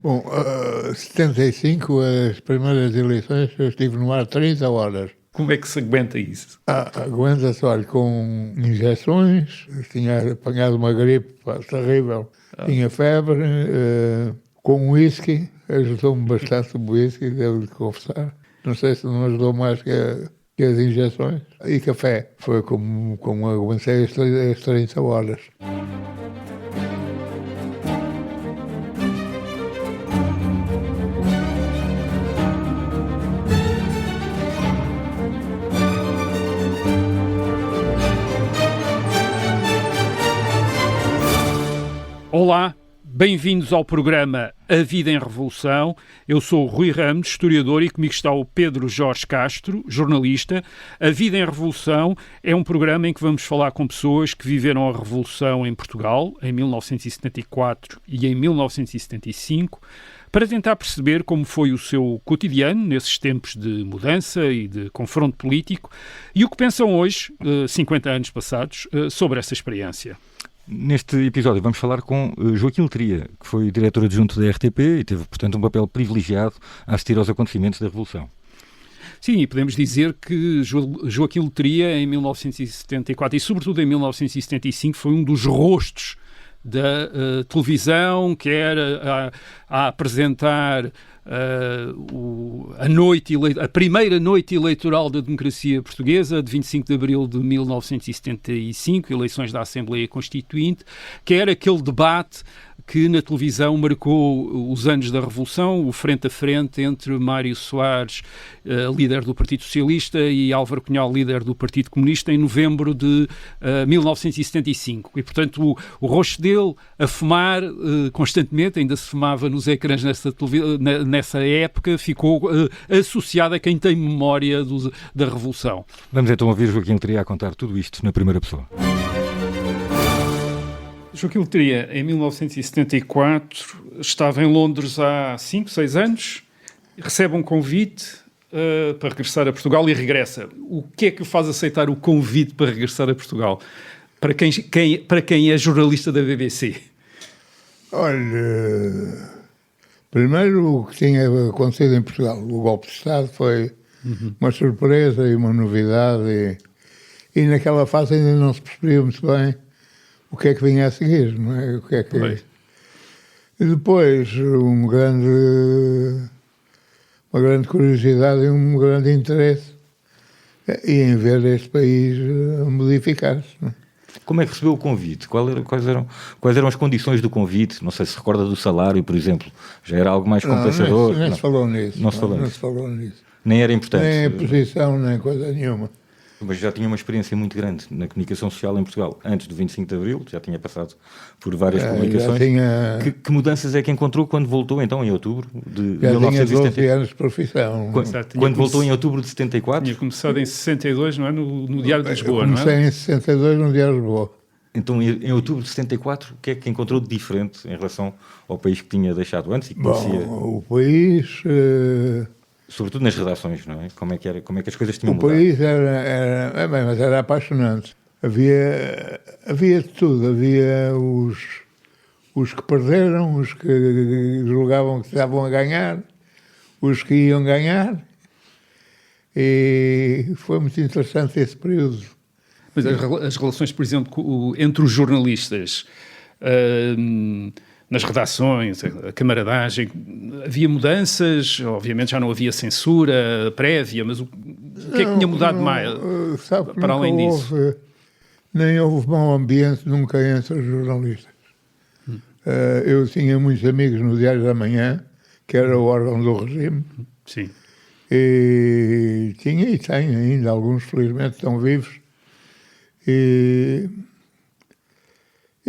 Bom, 75, as primeiras eleições, eu estive no ar 30 horas. Como é que se aguenta isso? Aguenta-se, olha, com injeções, tinha apanhado uma gripe terrível, tinha febre, com whisky, ajudou-me bastante o whisky, devo-lhe confessar. Não sei se não ajudou mais que as injeções. E café, foi como aguentei as 30 horas. Olá, bem-vindos ao programa A Vida em Revolução. Eu sou o Rui Ramos, historiador, e comigo está o Pedro Jorge Castro, jornalista. A Vida em Revolução é um programa em que vamos falar com pessoas que viveram a Revolução em Portugal, em 1974 e em 1975, para tentar perceber como foi o seu cotidiano nesses tempos de mudança e de confronto político e o que pensam hoje, 50 anos passados, sobre essa experiência. Neste episódio vamos falar com Joaquim Letria, que foi diretor adjunto da RTP e teve, portanto, um papel privilegiado a assistir aos acontecimentos da Revolução. Sim, e podemos dizer que Joaquim Letria, em 1974 e sobretudo em 1975, foi um dos rostos da televisão, que era a apresentar a primeira noite eleitoral da democracia portuguesa, de 25 de abril de 1975, eleições da Assembleia Constituinte, que era aquele debate que na televisão marcou os anos da Revolução, o frente a frente entre Mário Soares, líder do Partido Socialista, e Álvaro Cunhal, líder do Partido Comunista, em novembro de 1975. E, portanto, o rosto dele a fumar constantemente, ainda se fumava nos ecrãs nessa época, ficou associado a quem tem memória da Revolução. Vamos então ouvir Joaquim Letria a contar tudo isto na primeira pessoa. Joaquim Letria, em 1974, estava em Londres há 5, 6 anos, recebe um convite para regressar a Portugal e regressa. O que é que o faz aceitar o convite para regressar a Portugal? Para quem é jornalista da BBC? Olha, primeiro o que tinha acontecido em Portugal, o golpe de Estado, foi uma surpresa e uma novidade, e naquela fase ainda não se percebia muito bem o que é que vinha a seguir, não é? E depois uma grande curiosidade e um grande interesse em ver este país modificar-se. Não é? Como é que recebeu o convite? Quais eram as condições do convite? Não sei se recorda do salário, por exemplo. Já era algo mais compensador? Nem se falou nisso. Não se falou nisso. Nem era importante? Nem a posição, nem coisa nenhuma. Mas já tinha uma experiência muito grande na comunicação social em Portugal. Antes do 25 de Abril, já tinha passado por várias publicações. Que mudanças é que encontrou quando voltou, então, em outubro de 1970? Já tinha 12 anos de profissão. Quando voltou em outubro de 74? Tinha começado em 62, não é? No Diário de Lisboa, não é? Comecei em 62 no Diário de Lisboa. Então, em outubro de 74, o que é que encontrou de diferente em relação ao país que tinha deixado antes e que conhecia? Bom, o país... Sobretudo nas redações, não é? Como é que as coisas tinham mudado? O país mas era apaixonante. Havia de tudo. Havia os que perderam, os que julgavam que estavam a ganhar, os que iam ganhar. E foi muito interessante esse período. Mas as relações, por exemplo, entre os jornalistas... nas redações, a camaradagem, havia mudanças, obviamente já não havia censura prévia, mas o que é que tinha mudado mais para além disso? Nem houve bom ambiente nunca entre os jornalistas. Eu tinha muitos amigos no Diário da Manhã, que era o órgão do regime. Sim. E tinha e tenho ainda, alguns felizmente estão vivos.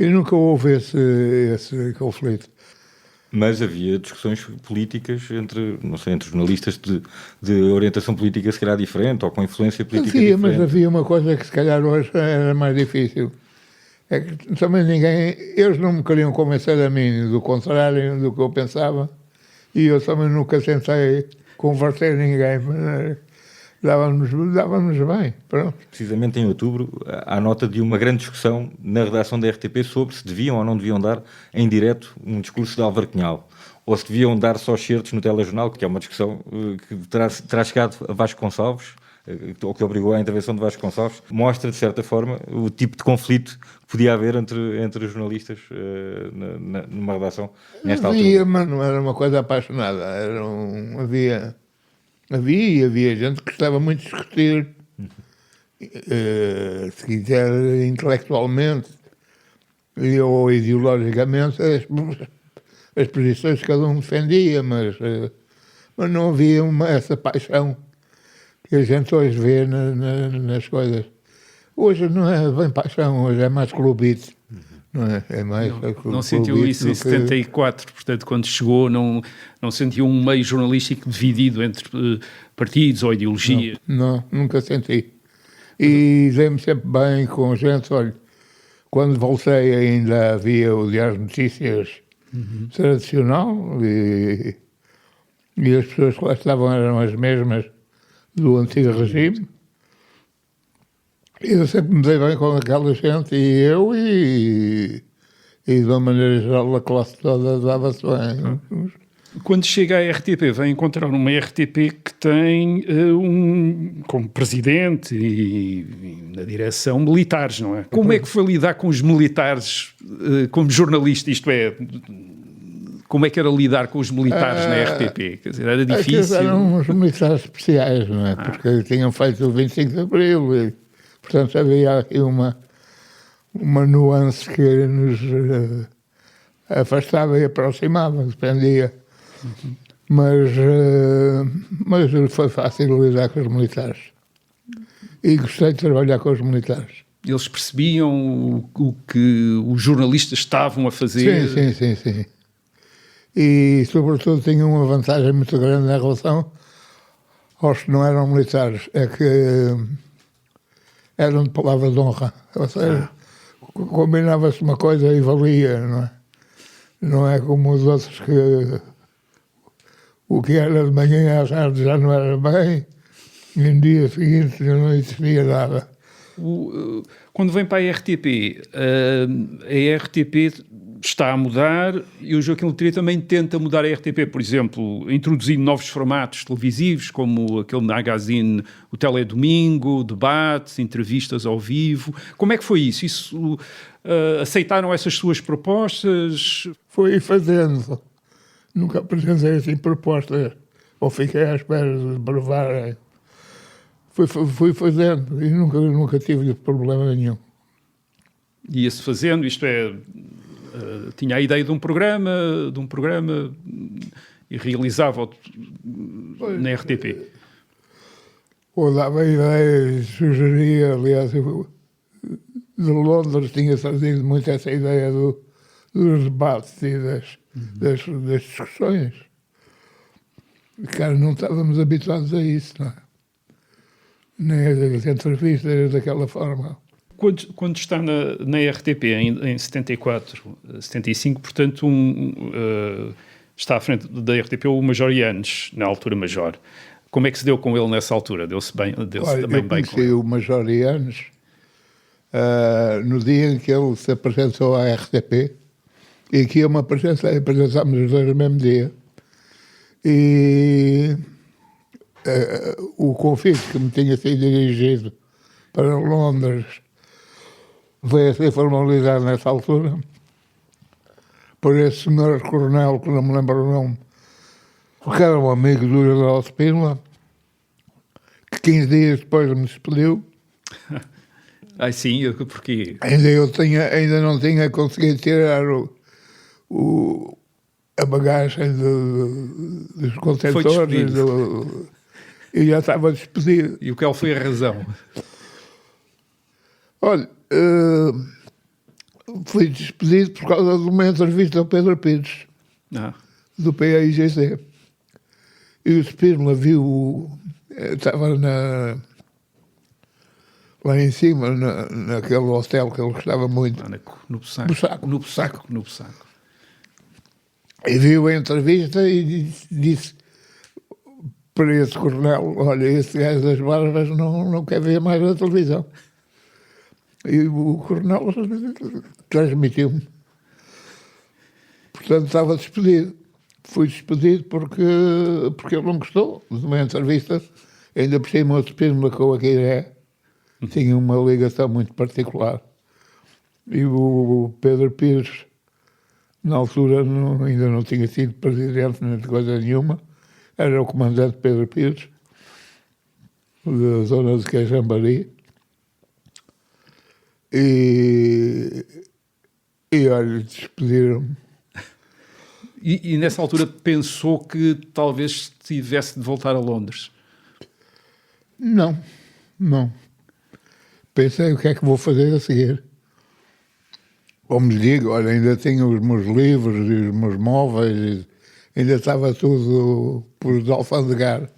E nunca houve esse conflito. Mas havia discussões políticas entre jornalistas de orientação política se calhar diferente ou com influência política diferente. Mas havia uma coisa que se calhar hoje era mais difícil. É que também eles não me queriam convencer a mim do contrário do que eu pensava, e eu também nunca tentei converter ninguém. Dávamos bem, pronto. Precisamente em outubro, há nota de uma grande discussão na redação da RTP sobre se deviam ou não deviam dar em direto um discurso de Álvaro Cunhal. ou se deviam dar só excertos no telejornal, que é uma discussão que terá chegado a Vasco Gonçalves, ou que obrigou à intervenção de Vasco Gonçalves, mostra, de certa forma, o tipo de conflito que podia haver entre os jornalistas numa redação nesta altura. Mas não era uma coisa apaixonada. Havia gente que gostava muito de discutir, se quiser, intelectualmente ou ideologicamente, as posições que cada um defendia, mas não havia essa paixão que a gente hoje vê nas coisas. Hoje não é bem paixão, hoje é mais clubite. Não é? É mais não sentiu isso em 74, portanto, quando chegou, não sentiu um meio jornalístico dividido entre partidos ou ideologia? Não, nunca senti. E dei-me sempre bem com gente. Olha, quando voltei ainda havia o Diário de Notícias tradicional e as pessoas que lá estavam eram as mesmas do antigo regime. Eu sempre me dei bem com aquela gente, e eu e de uma maneira geral a classe toda dava-se bem. Quando chega à RTP, vai encontrar uma RTP que tem como presidente e na direção militares, não é? Como é que foi lidar com os militares como jornalista, isto é... Como é que era lidar com os militares na RTP? Quer dizer, era difícil? Eram uns militares especiais, não é? Porque tinham feito o 25 de Abril e, portanto, havia aqui uma nuance que nos afastava e aproximava, dependia. Mas foi fácil lidar com os militares. E gostei de trabalhar com os militares. Eles percebiam o que os jornalistas estavam a fazer? Sim. E, sobretudo, tinham uma vantagem muito grande em relação aos que não eram militares. É que eram de palavra de honra. Ou seja, combinava-se uma coisa e valia, não é? Não é como os outros que o que era de manhã às tarde já não era bem, e no dia seguinte não existia nada. Quando vem para a RTP está a mudar e o Joaquim Letria também tenta mudar a RTP, por exemplo, introduzindo novos formatos televisivos, como aquele magazine, o Teledomingo, debates, entrevistas ao vivo. Como é que foi isso? Aceitaram essas suas propostas? Fui fazendo. Nunca apresentei assim propostas, ou fiquei à espera de provarem. Fui fazendo e nunca tive problema nenhum. Ia-se fazendo, isto é... tinha a ideia de um programa e realizava na RTP. Ou dava ideias, sugeria, aliás, de Londres tinha trazido muito essa ideia dos debates e das discussões. Cara, não estávamos habituados a isso, não é? Nem as entrevistas daquela forma. Quando está na RTP em 74, 75, portanto, está à frente da RTP o Major Yanes, na altura Major. Como é que se deu com ele nessa altura? Deu-se também bem com ele? Eu conheci o Major Yanes no dia em que ele se apresentou à RTP, e que eu me apresentámos os dois no mesmo dia. E o convite que me tinha sido dirigido para Londres veio a ser formalizado nessa altura por esse senhor coronel, que não me lembro o nome, porque era um amigo do General Spínola, que 15 dias depois me despediu. Sim, porque... Ainda não tinha conseguido tirar a bagagem dos contentores e já estava despedido. E qual foi a razão? Olha, fui despedido por causa de uma entrevista ao Pedro Pires, do PAIGC. E o Spínola viu, estava lá em cima, naquele hotel que ele gostava muito. No Bussaco. E viu a entrevista e disse para esse coronel: olha, esse gajo das barbas não quer ver mais na televisão. E o coronel transmitiu-me. Portanto, estava despedido. fui despedido porque ele não gostou de uma entrevista. Ainda por cima, o Spínola com a Guiré tinha uma ligação muito particular. E o Pedro Pires, na altura, ainda não tinha sido presidente nem de coisa nenhuma. Era o comandante Pedro Pires, da zona de Cajambari. E olha, despediram-me. E nessa altura pensou que talvez tivesse de voltar a Londres? Não. Pensei, o que é que vou fazer a seguir? Como lhe digo, olha, ainda tenho os meus livros e os meus móveis, ainda estava tudo por alfandegar,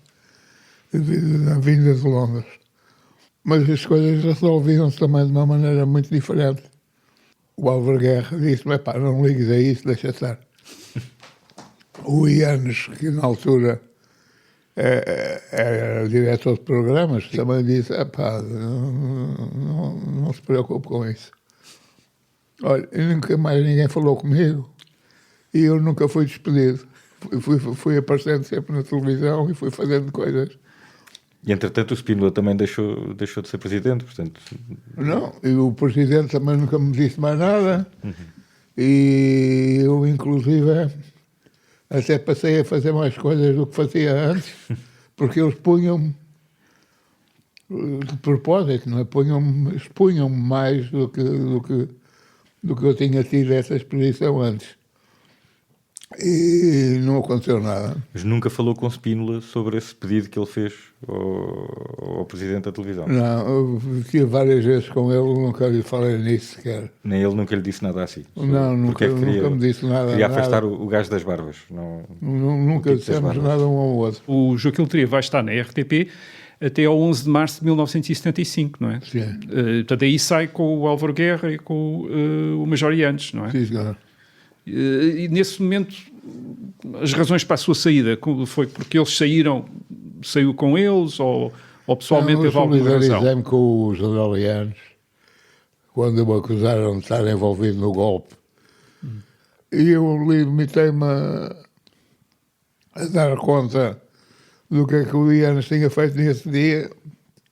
na vinda de Londres. Mas as coisas resolviam-se também de uma maneira muito diferente. O Álvaro Guerra disse-me, pá, não ligues a isso, deixa estar. O Ianes, que na altura era diretor de programas, também disse, pá, não se preocupe com isso. Olha, nunca mais ninguém falou comigo e eu nunca fui despedido. Fui aparecendo sempre na televisão e fui fazendo coisas. E entretanto o Spínola também deixou de ser presidente, portanto... Não, e o presidente também nunca me disse mais nada. E eu, inclusive, até passei a fazer mais coisas do que fazia antes, porque eles punham-me de propósito, não é? Expunham-me mais do que eu tinha tido essa exposição antes. E não aconteceu nada. Mas nunca falou com o Spínola sobre esse pedido que ele fez ao presidente da televisão? Não, eu tive várias vezes com ele, nunca lhe falei nisso sequer. Nem ele nunca lhe disse nada assim? Não, nunca me disse nada. Queria afastar o gajo das barbas? Nunca dissemos nada um ao outro. O Joaquim Letria vai estar na RTP até ao 11 de março de 1975, não é? Sim. Portanto, aí sai com o Álvaro Guerra e com o Major Yanes, não é? Sim, senhor. E nesse momento, as razões para a sua saída, foi porque eles saiu com eles ou pessoalmente teve alguma razão? Eu solidarizei-me com os australianos quando me acusaram de estar envolvido no golpe. E eu limitei-me a dar conta do que é que o Ianes tinha feito nesse dia.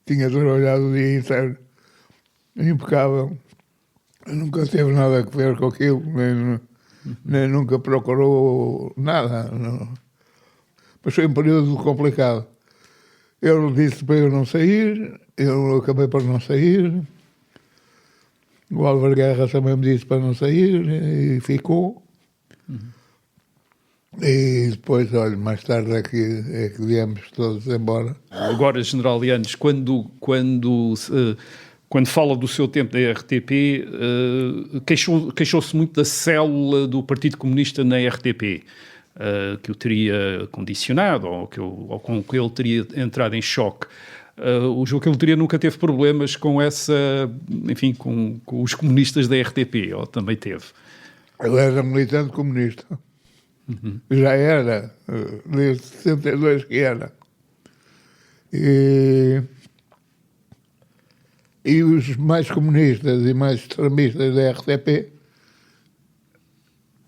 Tinha trabalhado o dia inteiro impecável. Nunca teve nada a ver com aquilo, nem nunca procurou nada. Não. Mas foi um período complicado. Ele disse para eu não sair, eu acabei por não sair. O Álvaro Guerra também me disse para não sair e ficou. E depois, olha, mais tarde é que viemos todos embora. Agora, General Yanes, quando fala do seu tempo da RTP, queixou-se muito da célula do Partido Comunista na RTP, que o teria condicionado ou com que ele teria entrado em choque. O Joaquim Letria nunca teve problemas com enfim, com os comunistas da RTP, ou também teve? Ele era militante comunista. Já era, desde 62 que era. E os mais comunistas e mais extremistas da RTP,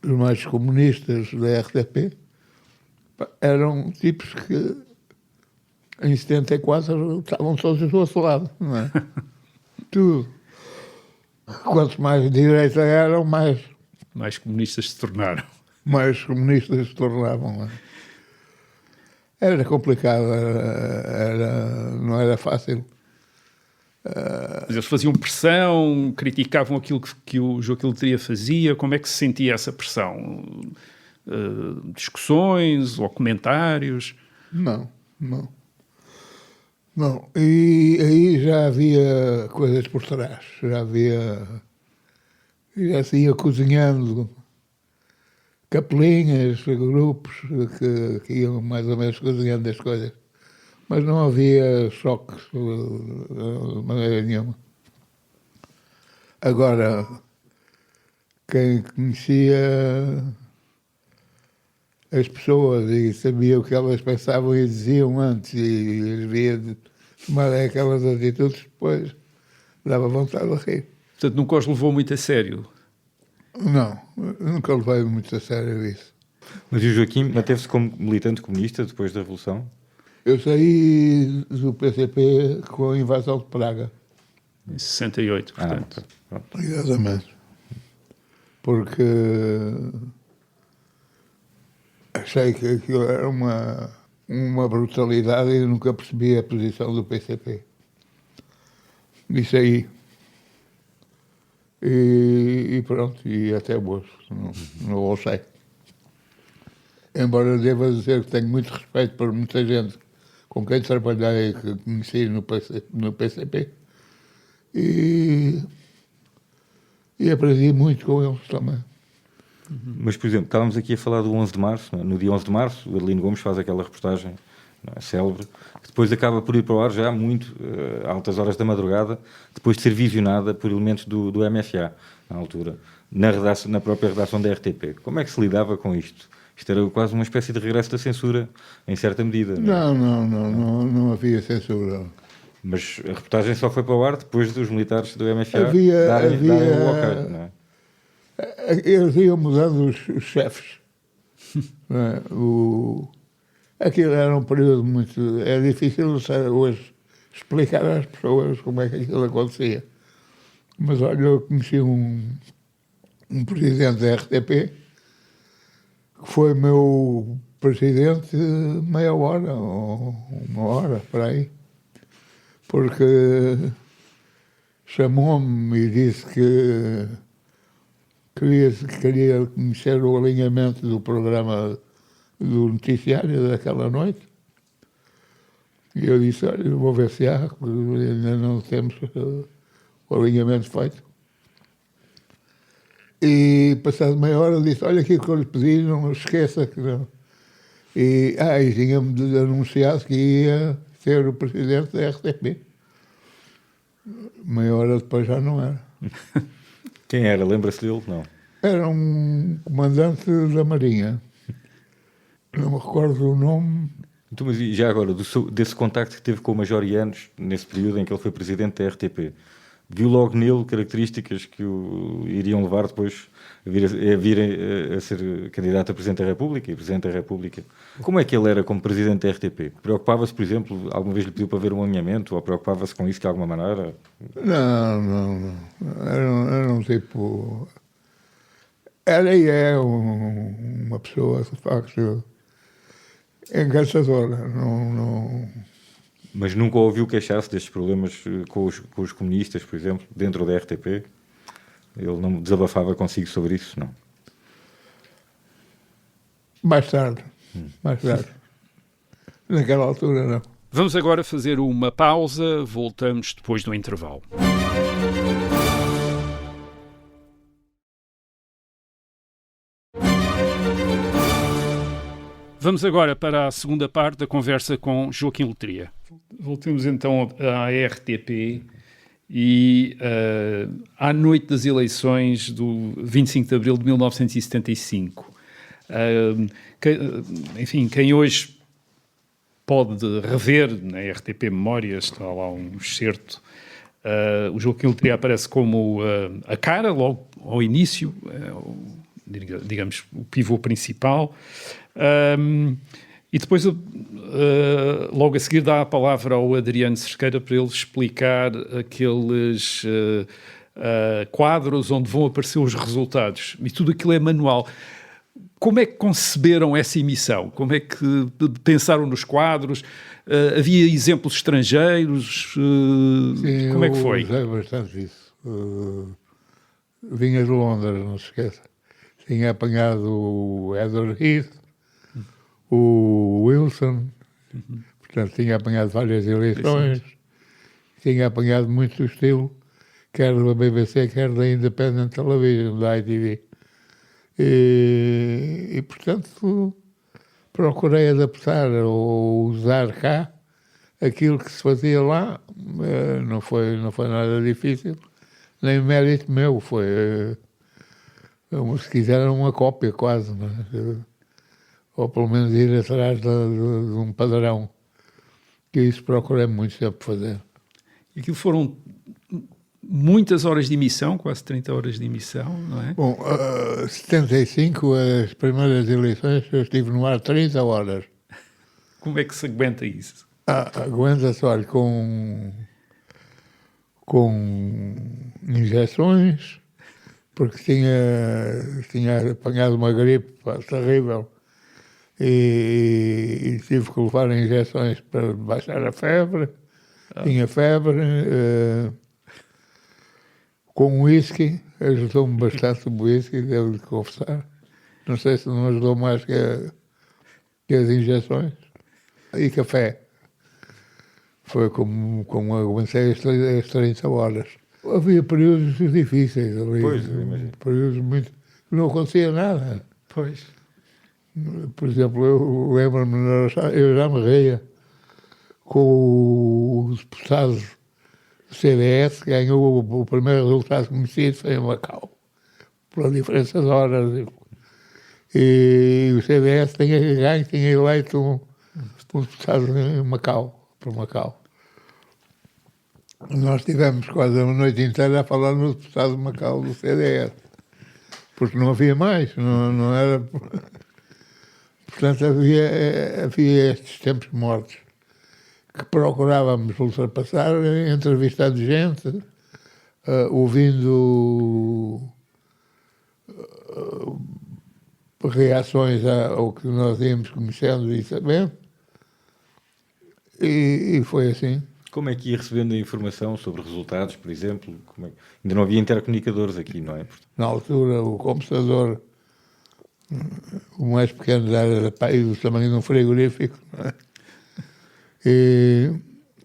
os mais comunistas da RTP, eram tipos que em 74 estavam todos do outro lado, não é? Tudo. Quanto mais direita eram, mais comunistas se tornaram. Mais comunistas se tornavam. Não é? Era complicado, não era fácil. Mas eles faziam pressão, criticavam aquilo que o Joaquim Letria fazia. Como é que se sentia essa pressão? Discussões ou comentários? Não. E aí já havia coisas por trás. Já se ia cozinhando capelinhas, grupos que iam mais ou menos cozinhando as coisas. Mas não havia choques de maneira nenhuma. Agora, quem conhecia as pessoas e sabia o que elas pensavam e diziam antes e via tomar aquelas atitudes, depois dava vontade de rir. Portanto, nunca os levou muito a sério? Não, nunca levei muito a sério isso. Mas e o Joaquim manteve-se como militante comunista depois da Revolução? Eu saí do PCP com a invasão de Praga. Em 68, portanto. Pronto. Exatamente. Porque achei que aquilo era uma brutalidade e nunca percebi a posição do PCP. E saí. E pronto, e até hoje. Não ouçei. Embora deva dizer que tenho muito respeito por muita gente com quem trabalhei e que conheci no PCP. E aprendi muito com eles também. Mas, por exemplo, estávamos aqui a falar do 11 de Março. Não é? No dia 11 de Março, o Adelino Gomes faz aquela reportagem, não é, célebre, que depois acaba por ir para o ar já muito a altas horas da madrugada, depois de ser visionada por elementos do MFA, na altura, na própria redação da RTP. Como é que se lidava com isto? Isto era quase uma espécie de regresso da censura, em certa medida. Não havia censura. Mas a reportagem só foi para o ar depois dos militares do MFA darem o ok, não é? Eles iam mudando os chefes. Não é? Aquilo era um período muito... É difícil hoje explicar às pessoas como é que aquilo acontecia. Mas olha, eu conheci um presidente da RTP que foi meu presidente meia hora ou uma hora, por aí. Porque chamou-me e disse que queria conhecer o alinhamento do programa do noticiário daquela noite. E eu disse, olha, eu vou ver se há, ainda não temos o alinhamento feito. E passado meia hora eu disse, olha aquilo que eu lhe pedi, não esqueça que não. E tinha-me anunciado que ia ser o presidente da RTP. Meia hora depois já não era. Quem era? Lembra-se dele? Não. Era um comandante da Marinha. Não me recordo o nome. Então, mas e já agora, desse contacto que teve com o Major Yanes, nesse período em que ele foi presidente da RTP, viu logo nele características que o iriam levar depois a ser candidato a Presidente da República e Presidente da República? Como é que ele era como Presidente da RTP? Preocupava-se, por exemplo, alguma vez lhe pediu para ver um alinhamento ou preocupava-se com isso de alguma maneira? Não. Era um tipo... Era e é uma pessoa, de facto, encantadora. Mas nunca ouviu queixar-se destes problemas com os comunistas, por exemplo, dentro da RTP? Ele não desabafava consigo sobre isso, não? Mais tarde. Naquela altura, não. Vamos agora fazer uma pausa, voltamos depois do intervalo. Vamos agora para a segunda parte da conversa com Joaquim Letria. Voltemos então à RTP e à noite das eleições do 25 de abril de 1975. Quem hoje pode rever na RTP Memórias, está lá um excerto, o Joaquim Letria aparece como a cara, logo ao início, digamos, o pivô principal. E depois, logo a seguir, dá a palavra ao Adriano Cerqueira para ele explicar aqueles quadros onde vão aparecer os resultados. E tudo aquilo é manual. Como é que conceberam essa emissão? Como é que pensaram nos quadros? Havia exemplos estrangeiros? Sim, como é que foi? Eu usei bastante isso. Vinha de Londres, não se esqueça. Tinha apanhado o Edward Heath, o Wilson, portanto tinha apanhado várias eleições, tinha apanhado muito do estilo, quer da BBC, quer da Independent Television, da ITV. E portanto, procurei adaptar ou usar cá aquilo que se fazia lá. Não foi nada difícil, nem mérito meu, foi, se quiser, uma cópia quase, não é? Ou pelo menos ir atrás de um padrão, que isso procurei muito sempre fazer. Aquilo foram muitas horas de emissão, quase 30 horas de emissão, não é? Bom, 75, as primeiras eleições, eu estive no ar 30 horas. Como é que se aguenta isso? Aguenta-se, olha, com injeções, porque tinha apanhado uma gripe terrível e tive que levar injeções para baixar a febre. Tinha febre, com whisky, ajudou-me bastante o whisky, devo-lhe confessar. Não sei se não ajudou mais que as injeções. E café. Foi como aguentei as 30 horas. Havia períodos difíceis ali. Pois, eu imagino. Períodos muito... Não acontecia nada. Pois. Por exemplo, eu lembro-me, eu já me ria com o deputado do CDS, que ganhou o primeiro resultado conhecido, foi em Macau, pela diferença de horas. E o CDS tinha eleito um deputado em Macau, por Macau. Nós tivemos quase a noite inteira a falar no deputado de Macau do CDS, porque não havia mais, não era... Portanto, havia estes tempos mortos que procurávamos ultrapassar, entrevistando gente, ouvindo reações ao que nós íamos conhecendo e sabendo, e foi assim. Como é que ia recebendo a informação sobre resultados, por exemplo? Ainda não havia intercomunicadores aqui, não é? Na altura, o computador, o mais pequeno era do tamanho de um frigorífico, não é?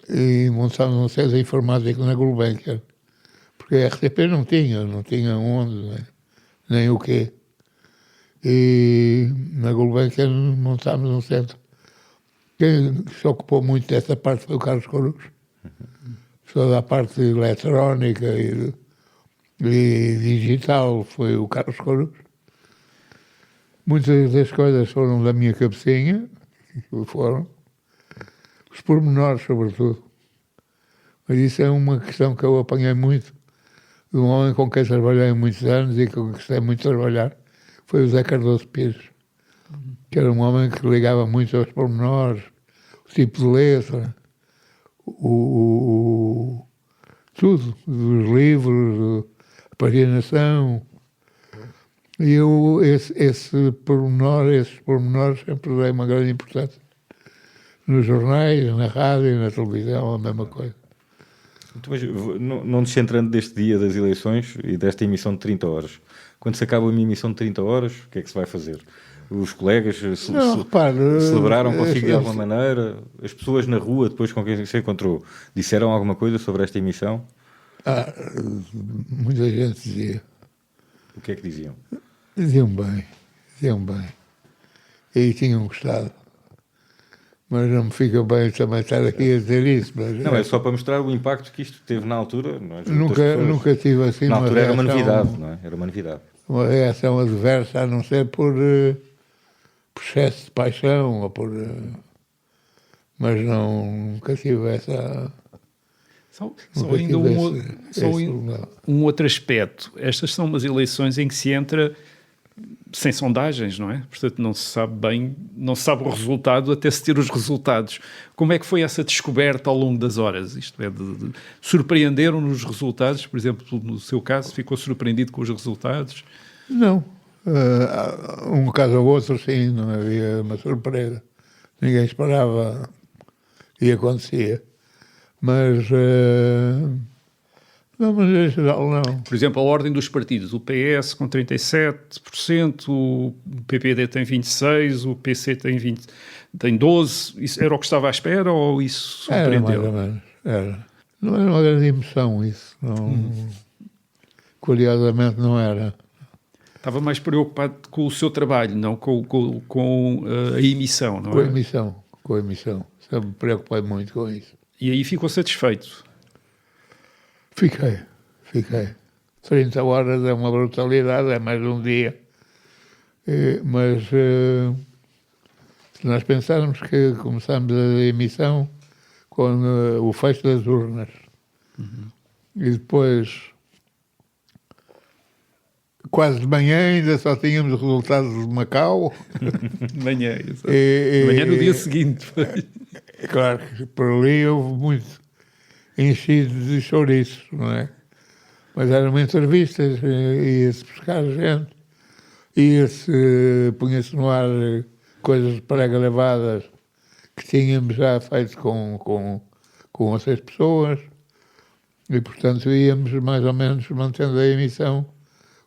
E montámos um centro informático na Gulbenkian, porque a RTP não tinha onde, nem o quê. E na Gulbenkian montámos um centro. Quem se ocupou muito dessa parte foi o Carlos Corus. Toda a parte eletrónica e digital foi o Carlos Corus. Muitas das coisas foram da minha cabecinha, foram. Os pormenores, sobretudo. Mas isso é uma questão que eu apanhei muito de um homem com quem trabalhei muitos anos e com quem gostei muito de trabalhar, foi o Zé Cardoso Pires, que era um homem que ligava muito aos pormenores, o tipo de letra, tudo, dos livros, a paginação. E eu, esses pormenores sempre dei uma grande importância. Nos jornais, na rádio, na televisão, a mesma coisa. Então, mas, não descentrando deste dia das eleições e desta emissão de 30 horas, quando se acaba uma emissão de 30 horas, o que é que se vai fazer? Os colegas celebraram consigo de alguma maneira? As pessoas na rua, depois com quem se encontrou, disseram alguma coisa sobre esta emissão? Muita gente dizia. O que é que diziam? Diziam bem. E tinham gostado. Mas não me fica bem também estar aqui a dizer isso. Mas não, é só para mostrar o impacto que isto teve na altura. Não é? Nunca tive assim na uma altura reação, era uma novidade, não é? Era uma novidade. Uma reação adversa, a não ser por excesso de paixão, ou mas nunca tive essa... Só ainda um outro aspecto. Estas são umas eleições em que se entra sem sondagens, não é? Portanto, não se sabe bem, não se sabe o resultado até se ter os resultados. Como é que foi essa descoberta ao longo das horas? Isto é, surpreenderam-nos os resultados? Por exemplo, no seu caso, ficou surpreendido com os resultados? Não. Um caso ou outro, sim, não havia uma surpresa. Ninguém esperava e acontecia. Mas... não, mas em geral não. Por exemplo, a ordem dos partidos. O PS com 37%, o PPD tem 26%, o PC tem 12%. Isso era o que estava à espera ou isso surpreendeu? Era mais ou menos. Era. Não era uma grande emoção isso. Não, curiosamente não era. Estava mais preocupado com o seu trabalho, não com a emissão, não é? Com a emissão. Sempre me preocupei muito com isso. E aí ficou satisfeito? Fiquei. 30 horas é uma brutalidade, é mais de um dia. Mas se nós pensarmos que começamos a emissão com o fecho das urnas, E depois, quase de manhã, ainda só tínhamos os resultados de Macau. De manhã, exato. De manhã no dia seguinte. Claro que por ali houve muito enchido de chouriços, não é? Mas eram entrevistas, ia-se buscar gente, punha-se no ar coisas pré-gravadas que tínhamos já feito com outras pessoas e, portanto, íamos mais ou menos mantendo a emissão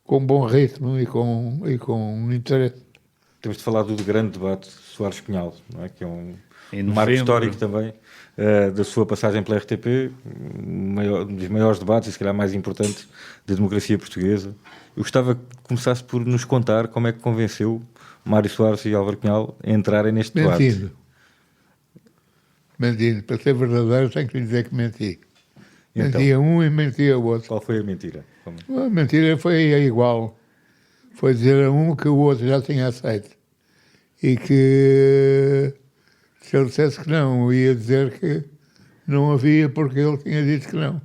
com bom ritmo e com interesse. Temos de falar do grande debate Soares-Cunhal, não é? Que é um Em marco novembro. histórico também da sua passagem pela RTP, um dos maiores debates e se calhar mais importantes da democracia portuguesa. Eu gostava que começasse por nos contar como é que convenceu Mário Soares e Álvaro Cunhal a entrarem neste debate. Mentindo. Para ser verdadeiro, tenho que lhe dizer que menti. Então, Mentia um e mentia o outro. qual foi a mentira? A mentira foi igual. Foi dizer a um que o outro já tinha aceito. E que se ele dissesse que não, ia dizer que não havia porque ele tinha dito que não.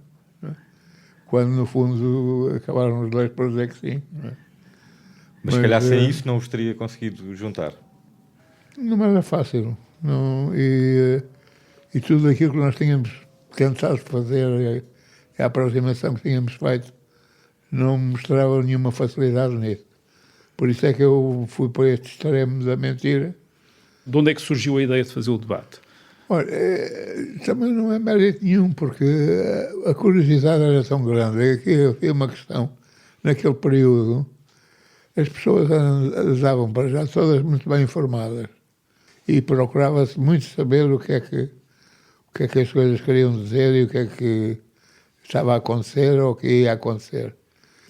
Quando, no fundo, acabaram os dois por dizer que sim. Mas se calhar sem isso não os teria conseguido juntar. Não era fácil. Não, e tudo aquilo que nós tínhamos tentado fazer, a aproximação que tínhamos feito, não mostrava nenhuma facilidade nisso. Por isso é que eu fui para este extremo da mentira. De onde é que surgiu a ideia de fazer o debate? Olha, também não é mérito nenhum, porque a curiosidade era tão grande. Aqui uma questão, naquele período, as pessoas andavam para já todas muito bem informadas e procurava-se muito saber o que é que as coisas queriam dizer e o que é que estava a acontecer ou o que ia acontecer.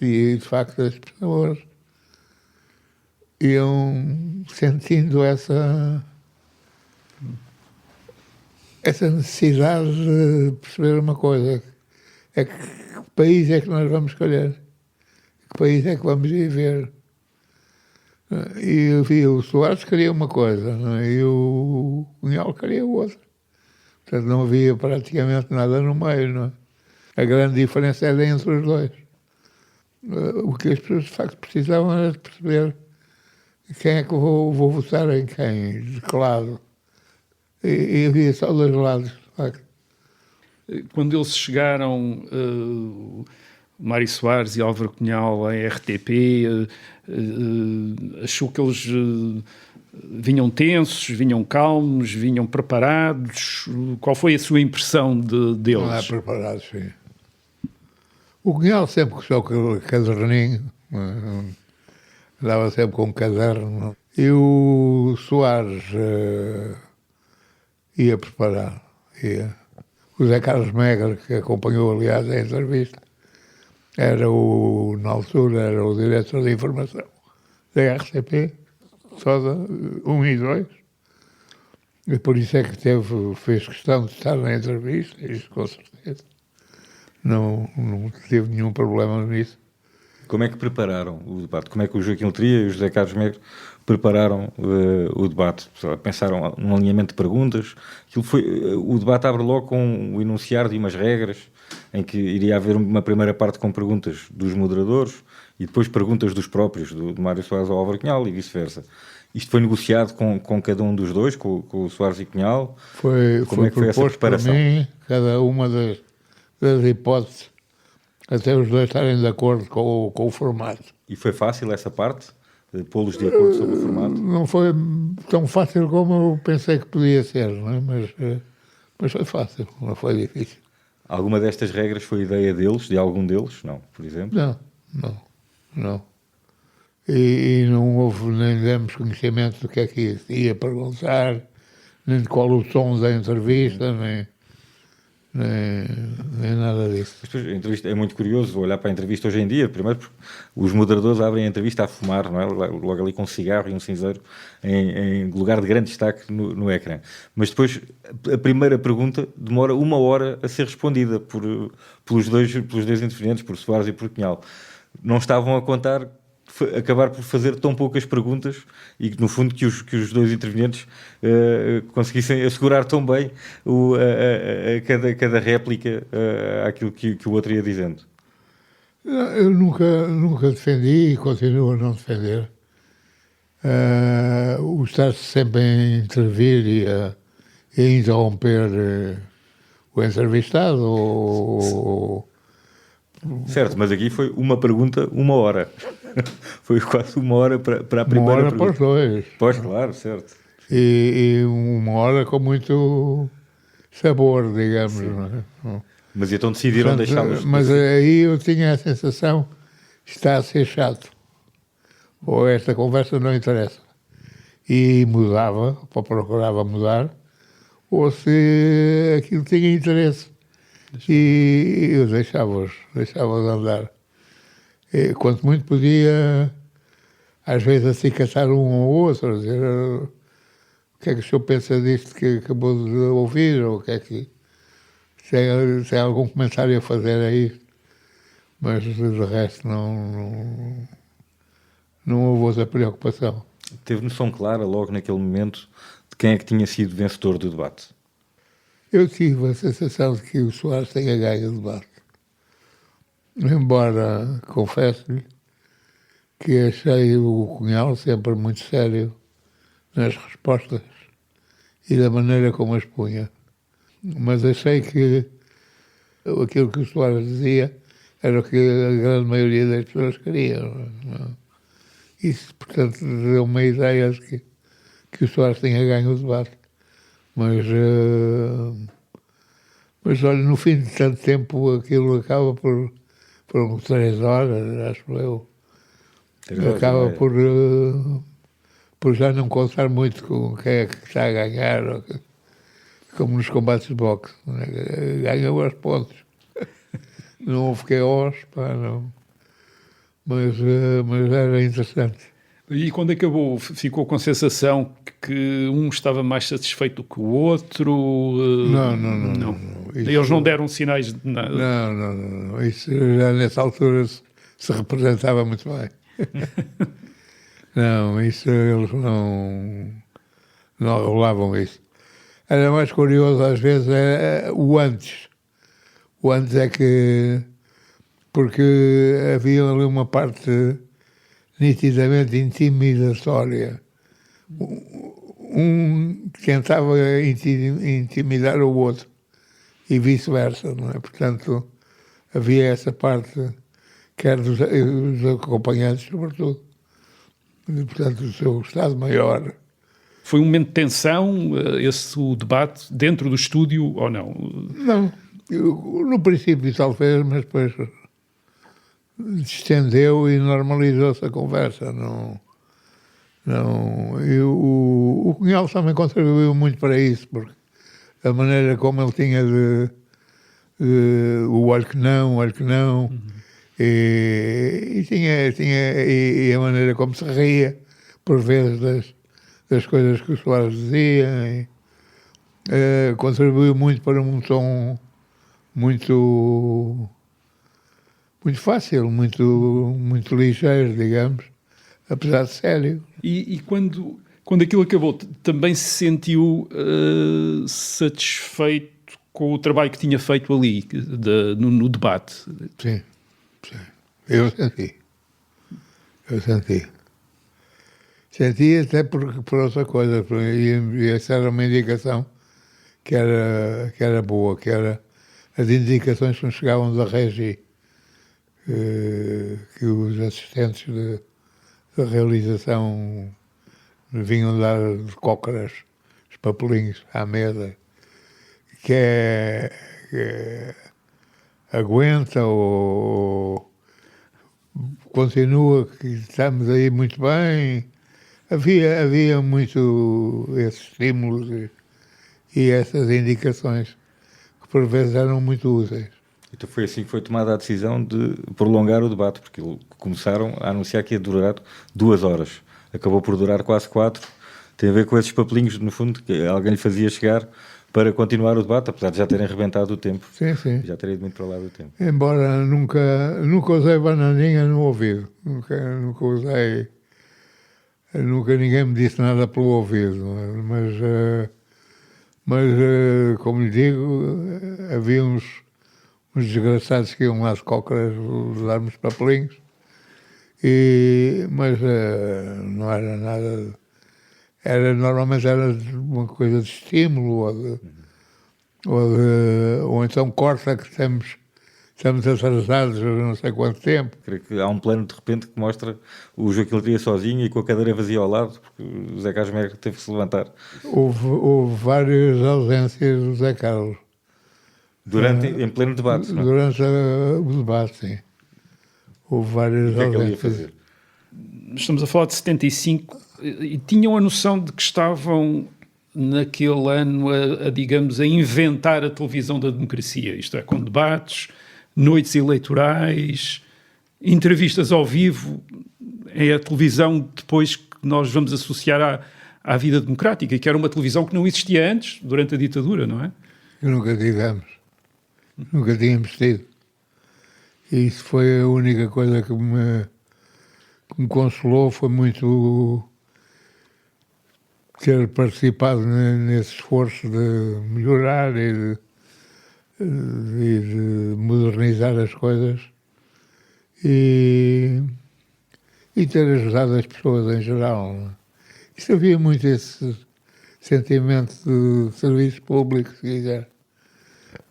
E, de facto, as pessoas iam sentindo essa necessidade de perceber uma coisa. É que país é que nós vamos escolher? Que país é que vamos viver? E o Soares queria uma coisa, não é? E o Cunhal queria outra. Portanto, não havia praticamente nada no meio, não é? A grande diferença era entre os dois. O que as pessoas, de facto, precisavam era de perceber quem é que vou votar em quem, de que lado. E havia só dois lados, de facto. Quando eles chegaram, Mário Soares e Álvaro Cunhal, à RTP, achou que eles vinham tensos, vinham calmos, vinham preparados? Qual foi a sua impressão deles? Não é preparados, sim. O Cunhal sempre gostou com caderninho, andava sempre com um caderno. E o Soares ia preparar. O Zé Carlos Megre, que acompanhou, aliás, a entrevista, na altura, era o diretor de informação da RTP, só da 1 e 2. E por isso é que fez questão de estar na entrevista, isso com certeza. Não teve nenhum problema nisso. Como é que prepararam o debate? Como é que o Joaquim Letria e o José Carlos Megre prepararam o debate? Pensaram num alinhamento de perguntas? O debate abre logo com o enunciar de umas regras, em que iria haver uma primeira parte com perguntas dos moderadores e depois perguntas dos próprios, do Mário Soares ao Álvaro Cunhal e vice-versa. Isto foi negociado com cada um dos dois, com o Soares e Cunhal? Como é que foi essa preparação? Por mim, cada uma das hipóteses, até os dois estarem de acordo com o formato. E foi fácil essa parte? Pô-los de acordo sobre o formato? Não foi tão fácil como eu pensei que podia ser, não é? Mas foi fácil, não foi difícil. Alguma destas regras foi ideia deles, de algum deles? Não, por exemplo? Não. E não houve, nem demos conhecimento do que é que ia perguntar, nem de qual o tom da entrevista, nem nada disso. A entrevista é muito curioso olhar para a entrevista hoje em dia, primeiro porque os moderadores abrem a entrevista a fumar, não é? Logo ali com um cigarro e um cinzeiro em lugar de grande destaque no ecrã. Mas depois a primeira pergunta demora 1 hora a ser respondida pelos dois intervenientes, por Soares e por Cunhal. Não estavam a contar acabar por fazer tão poucas perguntas e que, no fundo, que os dois intervenientes conseguissem assegurar tão bem cada réplica àquilo que o outro ia dizendo. Eu nunca defendi e continuo a não defender o estar sempre a intervir e a interromper o entrevistado. Certo, mas aqui foi uma pergunta, 1 hora. Foi quase 1 hora para a primeira 1 hora pergunta. para os dois. Pois, claro, certo. E 1 hora com muito sabor, digamos. Não é? Mas então decidiram deixá-los... Mas aí eu tinha a sensação que está a ser chato. Ou esta conversa não interessa. E mudava, ou procurava mudar, ou se aquilo tinha interesse. E eu deixava-os andar. E, quanto muito podia, às vezes, acicatar um ou outro, dizer o que é que o senhor pensa disto que acabou de ouvir, ou o que é que... Se há algum comentário a fazer aí, mas de resto não houve outra preocupação. Teve noção clara, logo naquele momento, de quem é que tinha sido vencedor do debate? Eu tive a sensação de que o Soares tenha ganho o debate. Embora, confesso-lhe, que achei o Cunhal sempre muito sério nas respostas e da maneira como as punha. Mas achei que aquilo que o Soares dizia era o que a grande maioria das pessoas queriam. Isso, portanto, deu uma ideia de que o Soares tinha ganho o debate. Mas olha, no fim de tanto tempo, aquilo acaba por 3 horas, acho eu. Acaba por já não contar muito com quem é que está a ganhar, como nos combates de boxe. Ganham aos pontos. Não houve chaos, não. Mas era interessante. E quando acabou, ficou com a sensação que um estava mais satisfeito do que o outro? Não. Eles não deram sinais de nada? Não. Isso já nessa altura se representava muito bem. Não, isso eles não revelavam isso. Era mais curioso às vezes o antes. O antes é que... Porque havia ali uma parte nitidamente intimidatória. Um tentava intimidar o outro e vice-versa, não é? Portanto, havia essa parte, quer dos acompanhantes, sobretudo. E, portanto, o seu Estado-Maior. Foi um momento de tensão, o debate, dentro do estúdio, ou não? Não. No princípio, talvez, mas depois distendeu e normalizou-se a conversa. E o Cunhal também contribuiu muito para isso, porque a maneira como ele tinha de o olho que não, e a maneira como se ria, por vezes, das coisas que o Soares dizia, contribuiu muito para um tom muito fácil, muito ligeiro, digamos, apesar de sério. E quando aquilo acabou, também se sentiu satisfeito com o trabalho que tinha feito ali, no debate? Sim. Eu senti. Senti até por outra coisa, e essa era uma indicação que era boa, que era as indicações que nos chegavam da Regi, que os assistentes da realização vinham dar de cócoras, os papelinhos à mesa, que aguenta ou continua, que estamos aí muito bem. Havia muito esses estímulos e essas indicações que por vezes eram muito úteis. Então foi assim que foi tomada a decisão de prolongar o debate, porque começaram a anunciar que ia durar 2 horas. Acabou por durar quase 4. Tem a ver com esses papelinhos, no fundo, que alguém lhe fazia chegar para continuar o debate, apesar de já terem arrebentado o tempo. Sim, sim. Já terem ido muito para lá do tempo. Embora nunca usei bananinha no ouvido. Nunca usei. Nunca ninguém me disse nada pelo ouvido. Mas como lhe digo, havia uns desgraçados que iam lá às cócoras dar-me os papelinhos. Mas não era nada. Normalmente era uma coisa de estímulo ou então corta que estamos atrasados não sei quanto tempo. Creio que há um plano de repente que mostra o Joaquim Letria sozinho e com a cadeira vazia ao lado, porque o Zé Carlos Mega teve que se levantar. Houve várias ausências do Zé Carlos. Em pleno debate, não é? Durante o debate, sim. Houve várias O que é que ele ia ausências. fazer? Estamos a falar de 75 e tinham a noção de que estavam naquele ano digamos, a inventar a televisão da democracia, isto é, com debates, noites eleitorais, entrevistas ao vivo, é a televisão depois que nós vamos associar à vida democrática, que era uma televisão que não existia antes, durante a ditadura, não é? Nunca tínhamos tido. E isso foi a única coisa que me consolou, foi muito ter participado nesse esforço de melhorar e de modernizar as coisas e ter ajudado as pessoas em geral. Não é? Isso havia muito esse sentimento de serviço público, se quiser,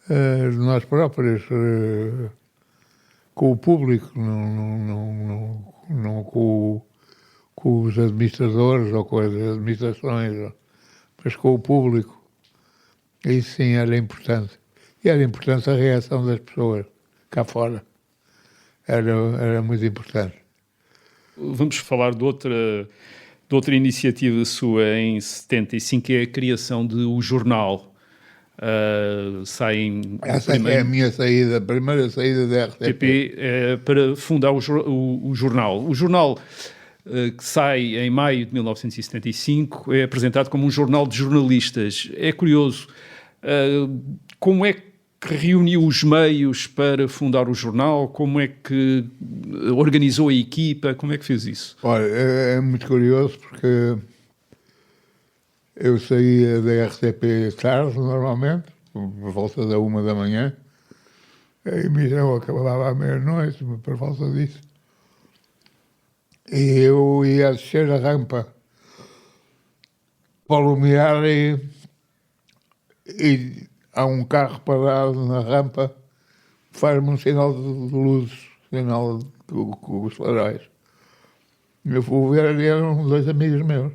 de nós próprios, com o público, não com os administradores ou com as administrações, mas com o público. Isso sim era importante. E era importante a reação das pessoas cá fora. Era muito importante. Vamos falar de outra iniciativa sua em 75, que é a criação de O Jornal. Essa é a minha saída, a primeira saída da RTP. Para fundar o jornal. O jornal, que sai em maio de 1975, é apresentado como um jornal de jornalistas. É curioso, como é que reuniu os meios para fundar o jornal? Como é que organizou a equipa? Como é que fez isso? Olha, é muito curioso porque eu saía da RTP tarde, normalmente, por volta da 1 da manhã. A emissão acabava à meia-noite, por volta disso. E eu ia descer a rampa para o Lumiar e há um carro parado na rampa, faz-me um sinal de luzes, sinal com os faróis. Eu fui ver ali, eram 2 amigos meus.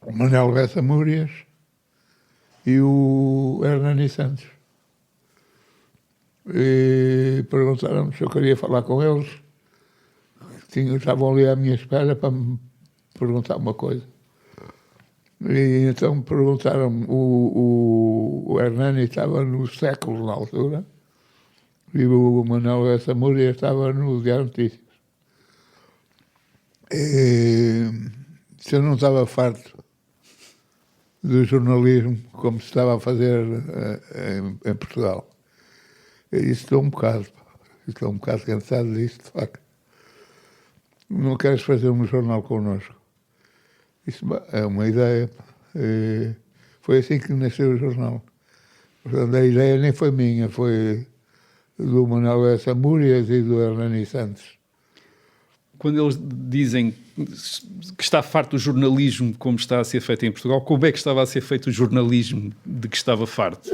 O Manuel Bessa Múrias e o Hernani Santos. E perguntaram-me se eu queria falar com eles. Estavam ali à minha espera para me perguntar uma coisa. E então perguntaram-me, o Hernani estava no Século na altura e o Manuel Bessa Múrias estava no Diário Notícias. E se eu não estava farto do jornalismo como se estava a fazer em Portugal. Estou um bocado cansado disso, de facto. Não queres fazer um jornal connosco? Isso é uma ideia. Foi assim que nasceu o jornal. Portanto, a ideia nem foi minha, foi do Manuel Bessa Múrias e do Hernani Santos. Quando eles dizem que está farto do jornalismo como está a ser feito em Portugal, como é que estava a ser feito o jornalismo de que estava farto?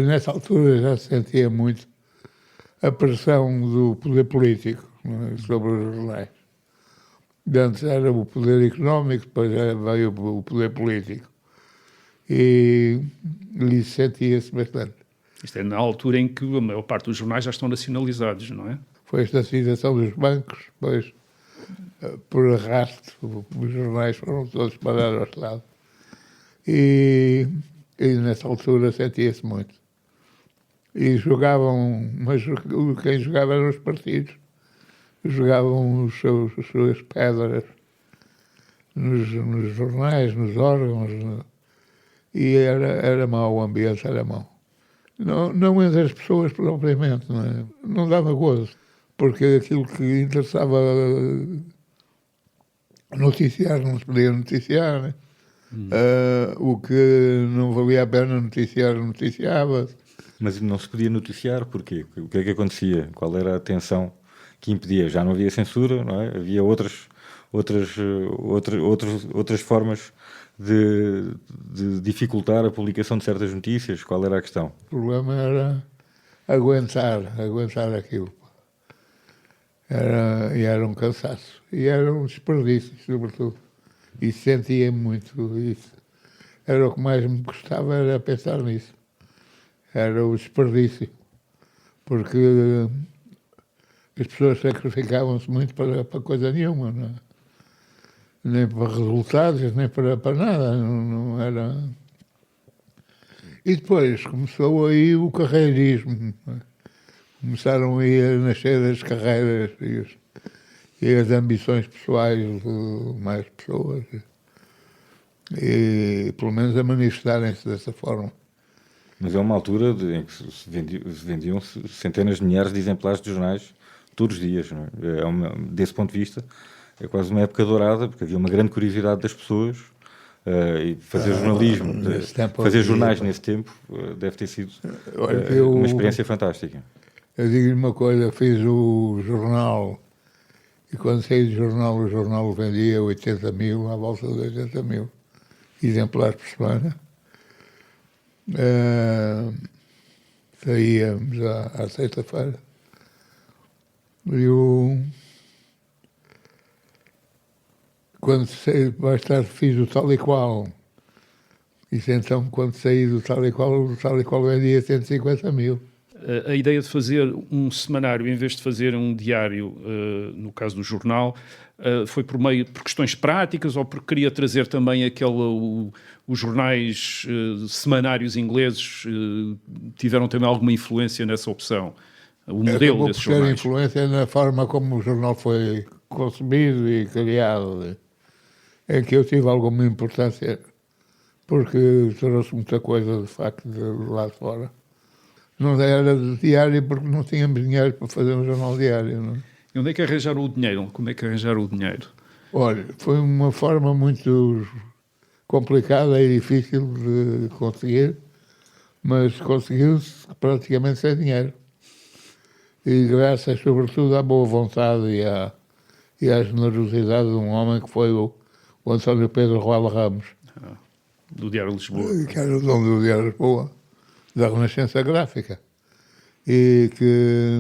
Nessa altura já se sentia muito a pressão do poder político, não é, sobre os jornais. Antes era o poder económico, depois veio o poder político. E ali sentia-se bastante. Isto é na altura em que a maior parte dos jornais já estão nacionalizados, não é? Foi a estatização dos bancos, depois, por arrasto, os jornais foram todos parar ao Estado. E nessa altura sentia-se muito. E jogavam, mas quem jogava eram os partidos. Jogavam as suas pedras nos jornais, nos órgãos, e era mau, o ambiente era mau. Não entre as pessoas propriamente, não é? Não dava gozo, porque aquilo que interessava noticiar não se podia noticiar, né? O que não valia a pena noticiar, noticiava-se. Mas não se podia noticiar, porquê? O que é que acontecia? Qual era a tensão que impedia? Já não havia censura, não é? Havia outras formas de dificultar a publicação de certas notícias. Qual era a questão? O problema era aguentar aquilo. Era um cansaço. E era um desperdício, sobretudo. E sentia muito isso. Era o que mais me gostava, era pensar nisso. Era o desperdício. Porque as pessoas sacrificavam-se muito para coisa nenhuma, não é? Nem para resultados, nem para nada. Não era... E depois começou aí o carreirismo. Começaram aí a nascer as carreiras e as ambições pessoais de mais pessoas. E pelo menos a manifestarem-se dessa forma. Mas é uma altura em que se vendiam centenas de milhares de exemplares de jornais todos os dias. Não é? Desse ponto de vista, é quase uma época dourada, porque havia uma grande curiosidade das pessoas. E fazer jornalismo, fazer jornais nesse tempo, deve ter sido uma experiência fantástica. Eu digo-lhe uma coisa, fiz o jornal, e quando saí do jornal, o jornal vendia 80 mil, à volta de 80 mil exemplares por semana. Saíamos à sexta-feira. Quando saí, mais tarde fiz o Tal e Qual. Isso então, quando saí do Tal e Qual, o Tal e Qual vendia 150 mil. A ideia de fazer um semanário em vez de fazer um diário, no caso do jornal, foi por questões práticas ou porque queria trazer também os jornais semanários ingleses tiveram também alguma influência nessa opção? O modelo desses jornais? Influência na forma como o jornal foi concebido e criado, é que eu tive alguma importância, porque trouxe muita coisa, de facto, de lá de fora. Não era de diário porque não tínhamos dinheiro para fazer um jornal diário. Não? E onde é que arranjaram o dinheiro? Como é que arranjaram o dinheiro? Olha, foi uma forma muito complicada e difícil de conseguir, mas conseguiu-se praticamente sem dinheiro. E graças, sobretudo, à boa vontade e à generosidade de um homem que foi o António Pedro Roal Ramos. Do Diário de Lisboa. Que era o dono do Diário de Lisboa, da Renascença Gráfica, e que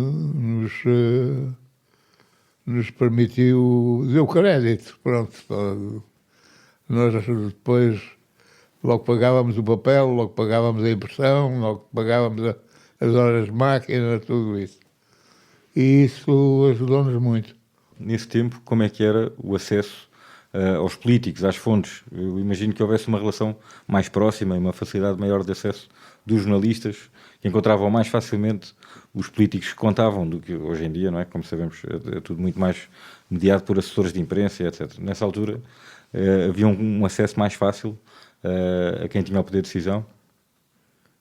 nos permitiu, deu crédito, pronto. Nós depois logo pagávamos o papel, logo pagávamos a impressão, logo pagávamos as horas de máquina, tudo isso. E isso ajudou-nos muito. Nesse tempo, como é que era o acesso aos políticos, às fontes? Eu imagino que houvesse uma relação mais próxima e uma facilidade maior de acesso dos jornalistas, que encontravam mais facilmente os políticos que contavam do que hoje em dia, não é? Como sabemos, é tudo muito mais mediado por assessores de imprensa, etc. Nessa altura, havia um acesso mais fácil a quem tinha o poder de decisão?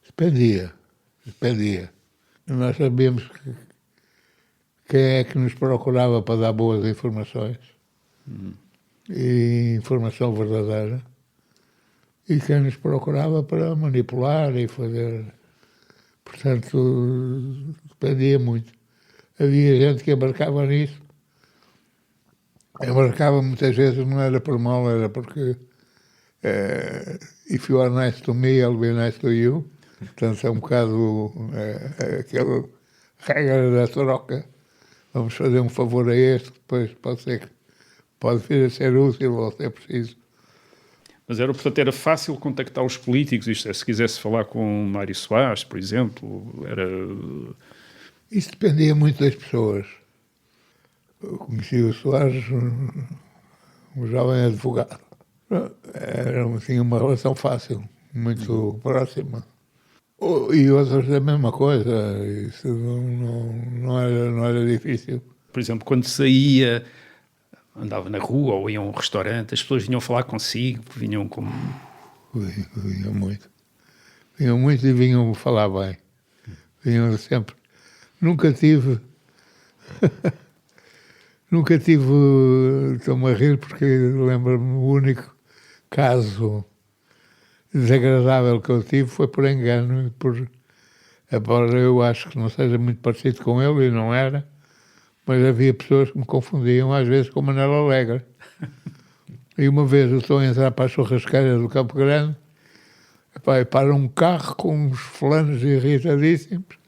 Dependia. Nós sabíamos quem é que nos procurava para dar boas informações e informação verdadeira, e quem nos procurava para manipular e fazer. Portanto, dependia muito. Havia gente que embarcava nisso. Embarcava muitas vezes, não era por mal, era porque if you are nice to me, I'll be nice to you. Portanto, é um bocado aquela regra da troca. Vamos fazer um favor a este, depois pode vir a ser útil ou ser preciso. Mas portanto, era fácil contactar os políticos, isto é, se quisesse falar com Mário Soares, por exemplo, era... Isso dependia muito das pessoas. Eu conheci o Soares, um jovem advogado. Tinha uma relação fácil, muito próxima. E outros da mesma coisa, isso não era difícil. Por exemplo, quando saía andava na rua ou ia a um restaurante, as pessoas vinham falar consigo, vinham como... Vinham muito. Vinham muito e vinham falar bem. Vinham sempre. Nunca tive... Nunca tive... Estou-me a rir porque lembro-me o único caso desagradável que eu tive foi por engano e por... Embora eu acho que não seja muito parecido com ele, e não era, mas havia pessoas que me confundiam às vezes com Manuel Alegre. E uma vez eu estou a entrar para a churrasqueira do Campo Grande, epá, e para um carro com uns fulanos irritadíssimos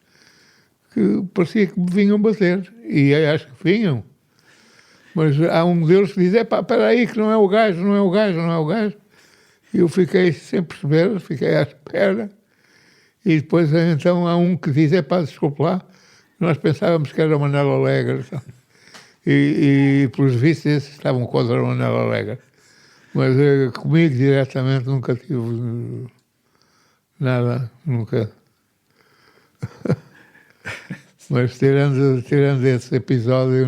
que parecia que me vinham bater. E eu acho que vinham. Mas há um deles que diz, epá, espera aí que não é o gajo, não é o gajo, não é o gajo. E eu fiquei sem perceber, fiquei à espera. E depois então há um que diz, epá, desculpe lá, nós pensávamos que era o Manuel Alegre. E pelos vistos esses estavam contra o Manuel Alegre. Mas comigo diretamente nunca tive nada, nunca. Mas tirando esse episódio,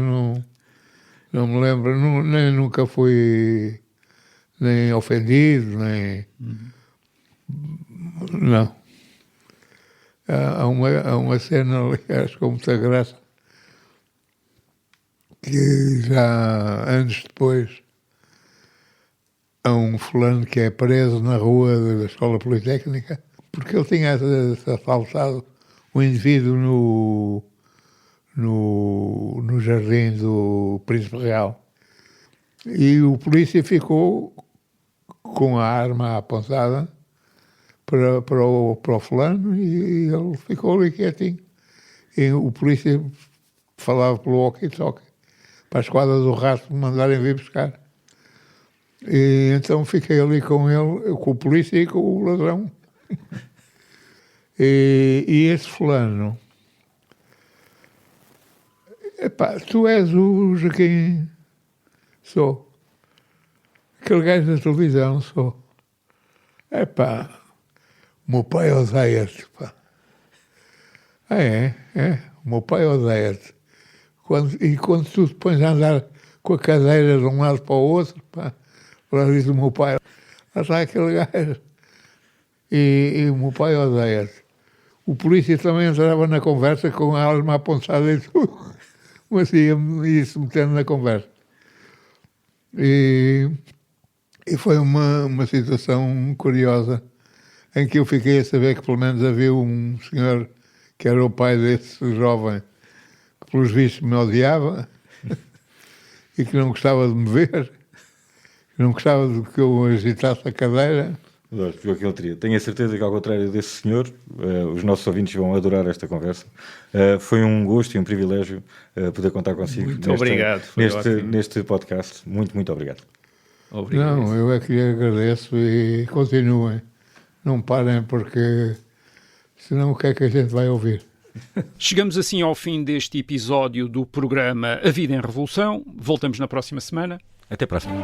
não me lembro, nem nunca fui nem ofendido, nem... Não. Há uma cena, aliás, com muita graça, que já anos depois há um fulano que é preso na rua da Escola Politécnica porque ele tinha assaltado um indivíduo no jardim do Príncipe Real. E o polícia ficou com a arma apontada para o fulano e ele ficou ali quietinho. E o polícia falava pelo walkie-talkie para a esquadra do rastro me mandarem vir buscar. E então fiquei ali com ele, com o polícia e com o ladrão. E esse fulano... Epá, tu és o Joaquim? Sou. Aquele gajo da televisão, sou. Epá... O meu pai odeia-te, pá. É. O meu pai odeia-te. E quando tu te pões a andar com a cadeira de um lado para o outro, pá, lá diz o meu pai, lá está aquele gajo. E o meu pai odeia-te. O polícia também entrava na conversa com a arma apontada e tudo, mas ia-se metendo na conversa. E foi uma situação curiosa, em que eu fiquei a saber que pelo menos havia um senhor que era o pai desse jovem que pelos vistos me odiava e que não gostava de me ver, que não gostava de que eu agitasse a cadeira. Joaquim Letria, tenho a certeza que ao contrário desse senhor, os nossos ouvintes vão adorar esta conversa. Foi um gosto e um privilégio poder contar consigo obrigado, neste podcast. Muito, muito obrigado. Obrigado. Não, eu é que lhe agradeço e continuem. Não parem, porque senão o que é que a gente vai ouvir? Chegamos assim ao fim deste episódio do programa A Vida em Revolução. Voltamos na próxima semana. Até a próxima.